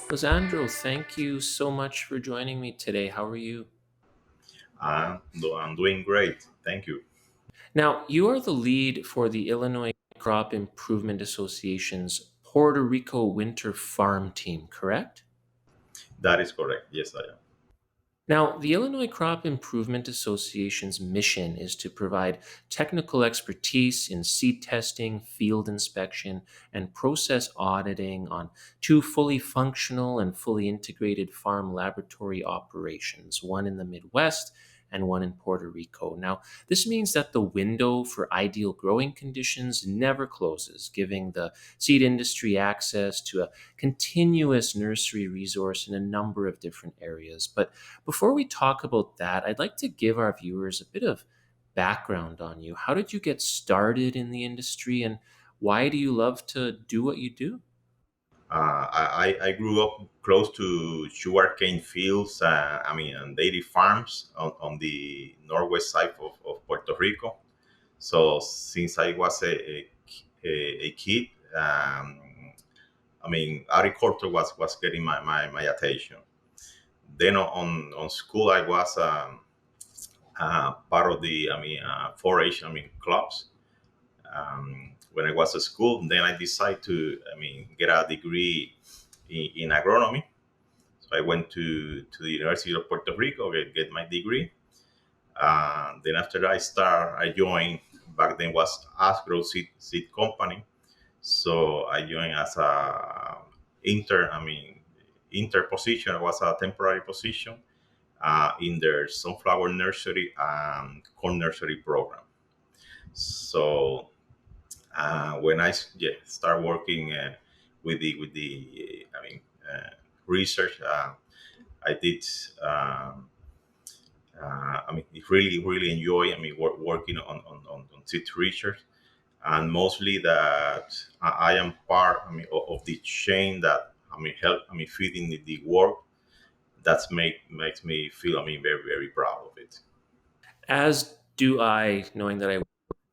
Lizandro, thank you so much for joining me today. How are you? I'm doing great. Thank you. Now, you are the lead for the Illinois Crop Improvement Association's Puerto Rico Winter Farm Team, correct? That is correct. Yes, I am. Now, the Illinois Crop Improvement Association's mission is to provide technical expertise in seed testing, field inspection, and process auditing on two fully functional and fully integrated farm laboratory operations, one in the Midwest and one in Puerto Rico. Now, this means that the window for ideal growing conditions never closes, giving the seed industry access to a continuous nursery resource in a number of different areas. But before we talk about that, I'd like to give our viewers a bit of background on you. How did you get started in the industry and why do you love to do what you do? I grew up close to sugarcane fields, and dairy farms on the northwest side of Puerto Rico. So since I was a kid, agriculture was getting my attention. Then on school, I was part of the, 4-H, clubs. When I was at school. Then I decided to, get a degree in agronomy. So I went to the University of Puerto Rico, get my degree. Then after that, I joined. Back then was Asgrow Seed Company. So I joined as a inter position. It was a temporary position in their sunflower nursery and corn nursery program. So when start working with the research, I did. Really enjoy. Working on seed research, and mostly that I am part. Of the chain that help. Feeding the work. That's makes me feel. Very proud of it. As do I, knowing that I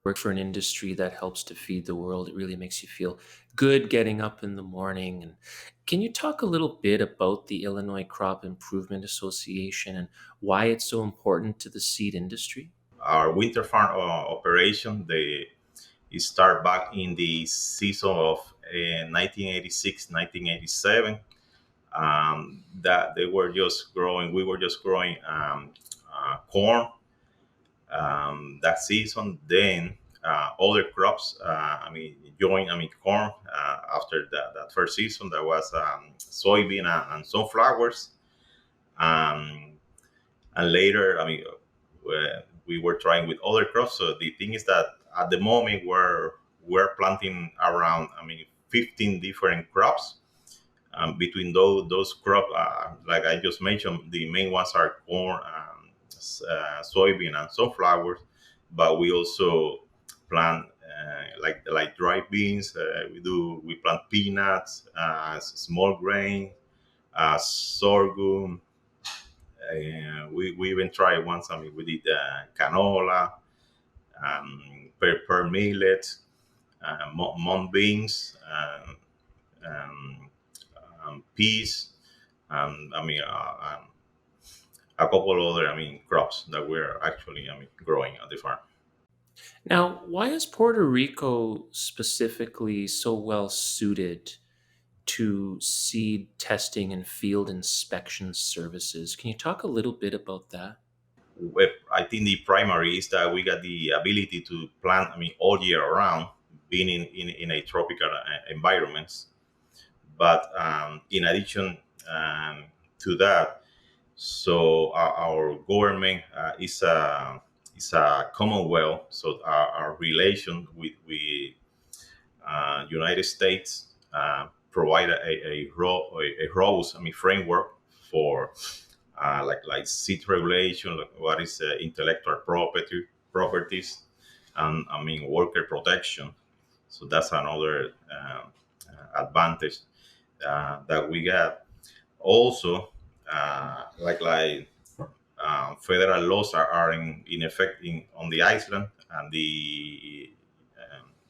work for an industry that helps to feed the world. It really makes you feel good getting up in the morning. And can you talk a little bit about the Illinois Crop Improvement Association and why it's so important to the seed industry? Our winter farm operation. It started back in the season of 1986, 1987. That they were just growing. We were just growing corn that season. Then other crops. Joined. Corn after that first season. That was soybean and sunflowers. Um, and later, we were trying with other crops. So the thing is that at the moment we're planting around 15 different crops. Between those crop, like I just mentioned, the main ones are corn, soybean, and sunflowers. But we also plant like dry beans. We plant peanuts, small grain, sorghum. We even tried once. We did canola, per millet, mung beans, peas, and a couple other crops that we're actually growing at the farm. Now, why is Puerto Rico specifically so well suited to seed testing and field inspection services? Can you talk a little bit about that? I think the primary is that we got the ability to plant all year round, being in a tropical environments. But in addition to that, so our government is a commonwealth. So our relation with United States provide a robust framework for like seat regulation, like what is intellectual properties, and worker protection. So that's another advantage that we got. Also, federal laws are in effect on the island, and the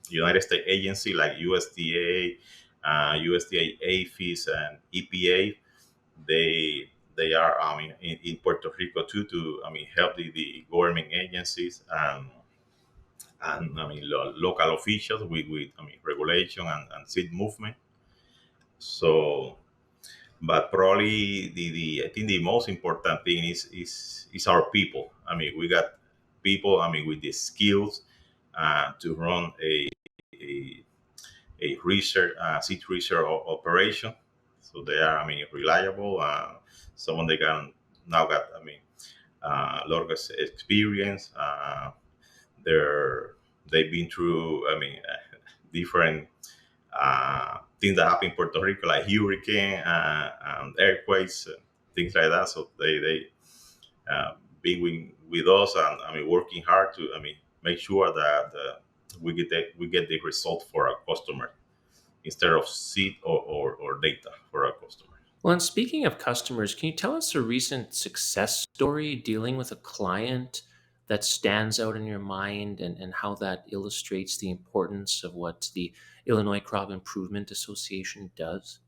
United States agency like USDA USDA, APHIS, and EPA. They are in Puerto Rico too to help the government agencies and local officials with regulation and seed movement. So, but probably the I think the most important thing is our people. We got people. With the skills to run a, a research seed research operation. So they are reliable. Someone they can now got a lot of experience. They've been through different things that happen in Puerto Rico, like hurricane and earthquakes, things like that. So they be with us and working hard to make sure that we get the result for our customer instead of seed or data for our customer. Well, and speaking of customers, can you tell us a recent success story dealing with a client that stands out in your mind and how that illustrates the importance of what the Illinois Crop Improvement Association does?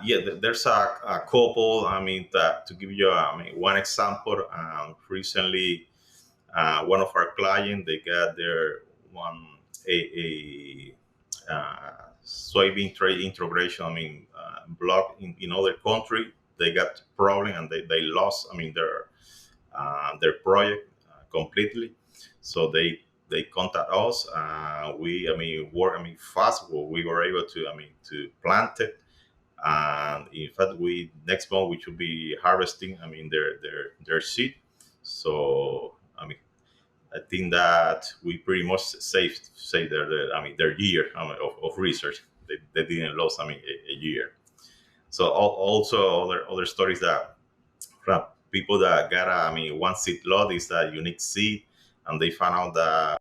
Yeah, there's a couple. To give you one example, recently one of our clients they got their one soybean trade integration. Block in other country. They got problem and they lost. Their project completely. So they contact us. We work fast. We were able to to plant it, and in fact we next month we should be harvesting their seed. So I think that we pretty much saved their year of research. They didn't lose a year. So also other stories that from people that got one seed lot is a unique seed, and they found out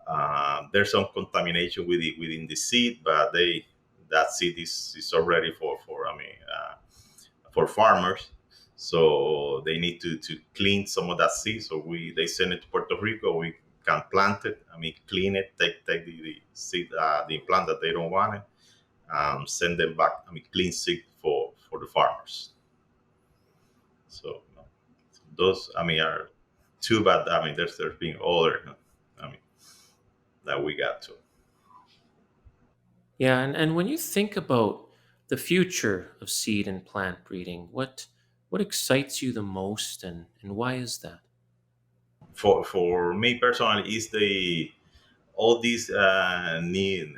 that there's some contamination within the seed, but that seed is already for farmers. So they need to clean some of that seed. So they send it to Puerto Rico. We can plant it. Clean it. Take the seed, the plant that they don't want it. Send them back. Clean seed for the farmers. So those are two, but there's been other I mean that we got to. Yeah, and when you think about the future of seed and plant breeding, what excites you the most and why is that? For me personally, is the all these need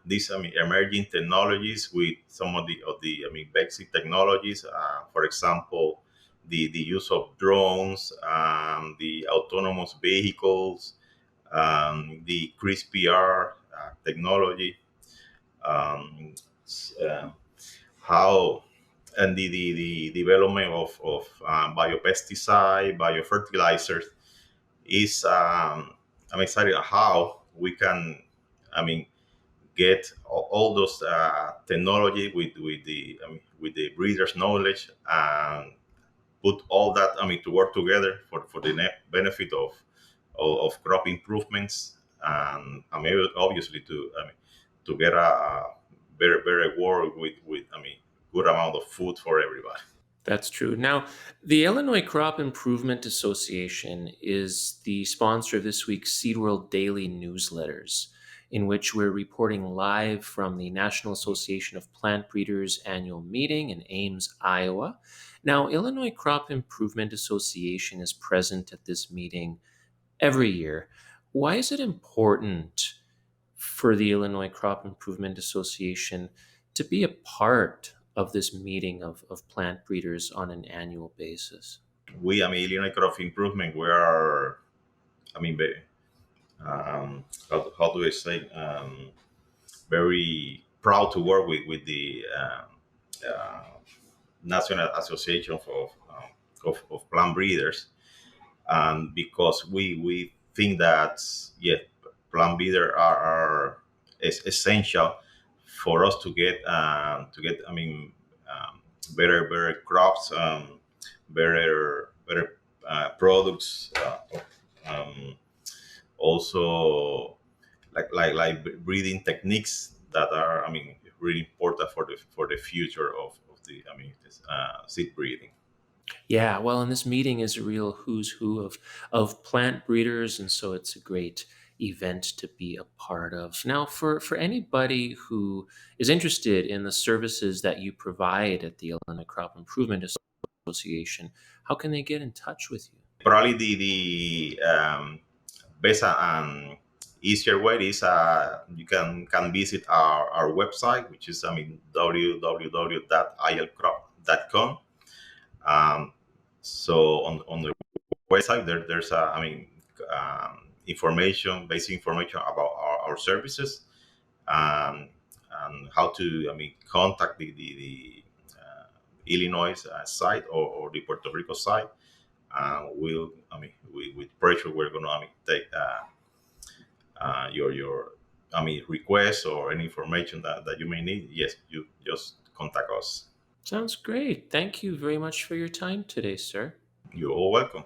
these emerging technologies with some of the basic technologies. For example, the use of drones, the autonomous vehicles, the CRISPR technology, um, s- uh, how and the development of biopesticide, biofertilizers is I'm excited how we can I mean get all those technology with the breeders' knowledge and put all that to work together for the net benefit of crop improvements and obviously to get a better world with good amount of food for everybody. That's true. Now, the Illinois Crop Improvement Association is the sponsor of this week's Seed World Daily newsletters, in which we're reporting live from the National Association of Plant Breeders annual meeting in Ames, Iowa. Now, Illinois Crop Improvement Association is present at this meeting every year. Why is it important for the Illinois Crop Improvement Association to be a part of this meeting of plant breeders on an annual basis? We Illinois Crop Improvement, we are I mean ve- how do I say very proud to work with the uh, National Association of Plant Breeders, because we think that yeah, plant breeders are essential for us to get better crops, better products, um, also like breeding techniques that are, I mean, really important for the future of the, I mean, this, seed breeding. Yeah, well, and this meeting is a real who's who of plant breeders, and so it's a great event to be a part of. Now, for anybody who is interested in the services that you provide at the Illinois Crop Improvement Association, how can they get in touch with you? Probably the best and easier way is you can visit our website, which is, I mean, www.ilcrop.com. Um, so on the website there's I mean, information, basic information about our services, um, and how to, I mean, contact the Illinois site, or the Puerto Rico site. We'll, I mean, with pressure, we're gonna, I mean, take your, I mean, requests or any information that you may need. Yes, you just contact us. Sounds great. Thank you very much for your time today, sir. You're all welcome.